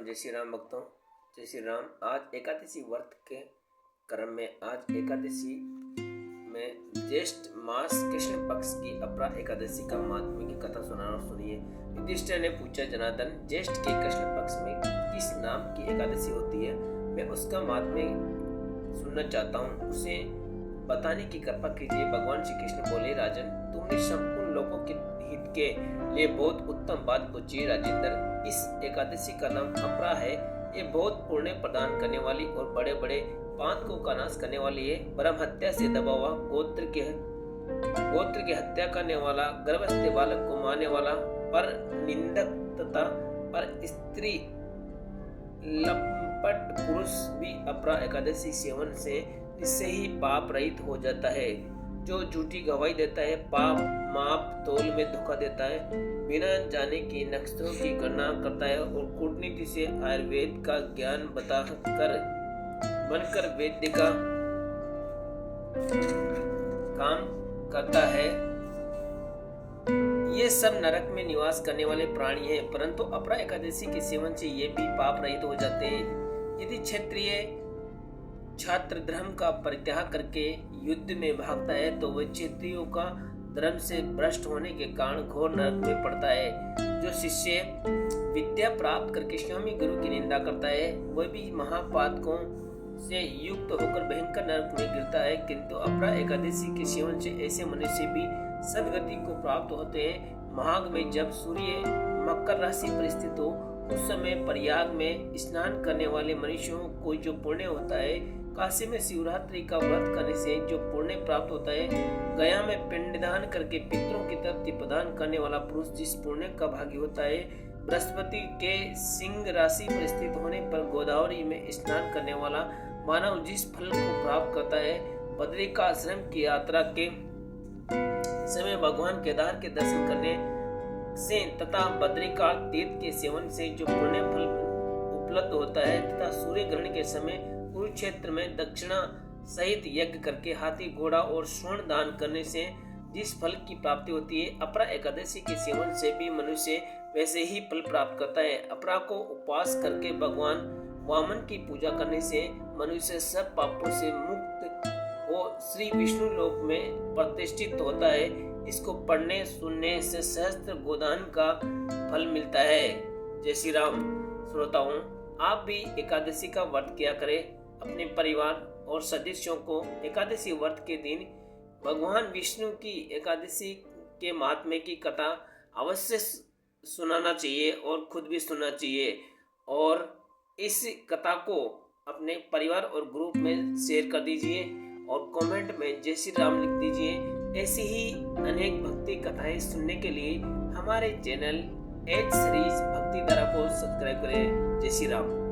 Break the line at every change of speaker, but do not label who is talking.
जय श्री राम भक्तों, जय श्री राम। आज एकादशी व्रत के क्रम में आज एकादशी में ज्येष्ठ मास कृष्ण पक्ष की अपरा एकादशी का महात्म्य की कथा सुनाना। सुनिए। युधिष्ठिर ने पूछा, जनार्दन, ज्येष्ठ के कृष्ण पक्ष में किस नाम की एकादशी होती है? मैं उसका महात्म्य सुनना चाहता हूँ, उसे बताने की कृपा कीजिए। भगवान श्री कृष्ण बोले, राजन, तुमने संपूर्ण लोगों के हित के लिए बहुत उत्तम बात पूछी। राजेंद्र, इस एकादशी का नाम अपरा है। ये बहुत पुण्य प्रदान करने वाली और बड़े बड़े पातकों का नाश करने वाली है। ब्रह्म हत्या से दबा हुआ, गोत्र की हत्या करने वाला, गर्भस्थ बालक को मारने वाला, पर निंदक तथा पर स्त्री लंपट पुरुष भी अपरा एकादशी सेवन से इससे ही पाप रहित हो जाता है। जो झूठी गवाही देता है, पाप माप तोल में धोखा देता है, बिना जाने की नक्षत्रों की गणना करता है और कूटनीति से आयुर्वेद का ज्ञान बनकर वैद्य का काम करता है, ये सब नरक में निवास करने वाले प्राणी हैं। परंतु अपरा एकादशी के सेवन से ये भी पाप रहित हो जाते हैं। यदि क्षत्रिय छात्र धर्म का परित्याग करके युद्ध में भागता है तो वह क्षत्रियों का धर्म से भ्रष्ट होने के कारण घोर नरक में पड़ता है। जो शिष्य विद्या प्राप्त करके स्वामी गुरु की निंदा करता है, वह भी महापातकों से युक्त होकर भयंकर नरक में गिरता है। किंतु अपरा एकादशी के सेवन से ऐसे मनुष्य भी सदगति को प्राप्त होते हैं। माघ में जब सूर्य मकर राशि पर स्थित हो, उस समय प्रयाग में स्नान करने वाले मनुष्यों को जो पुण्य होता है, काशी में शिवरात्रि का व्रत करने से जो पुण्य प्राप्त होता है, गया में पिंडदान करके पितरों की तृप्ति प्रदान करने वाला पुरुष जिस पुण्य का भागी होता है, बृहस्पति के सिंह राशि पर स्थित होने पर गोदावरी में स्नान करने वाला मानव जिस फल को प्राप्त करता है, बद्रिकाश्रम की यात्रा के समय भगवान केदार के दर्शन करने से तथा बद्रिकार्क तीर्थ के सेवन से जो पुण्य फल उपलब्ध होता है, तथा सूर्य ग्रहण के समय कुरुक्षेत्र में दक्षिणा सहित यज्ञ करके हाथी घोड़ा और स्वर्ण दान करने से जिस फल की प्राप्ति होती है, अपरा एकादशी के सेवन से भी मनुष्य वैसे ही फल प्राप्त करता है। अपरा को उपवास करके भगवान वामन की पूजा करने से मनुष्य सब पापों से मुक्त हो श्री विष्णु लोक में प्रतिष्ठित होता है। इसको पढ़ने सुनने से सहस्त्र गोदान का फल मिलता है। जय श्री राम। श्रोताओं, आप भी एकादशी का व्रत किया करें। अपने परिवार और सदस्यों को एकादशी व्रत के दिन भगवान विष्णु की एकादशी के महात्म्य की कथा अवश्य सुनाना चाहिए और खुद भी सुनना चाहिए। और इस कथा को अपने परिवार और ग्रुप में शेयर कर दीजिए और कमेंट में जय श्री राम लिख दीजिए। ऐसी ही अनेक भक्ति कथाएं सुनने के लिए हमारे चैनल एच सीरीज भक्ति धारा को सब्सक्राइब करें। जय श्री राम।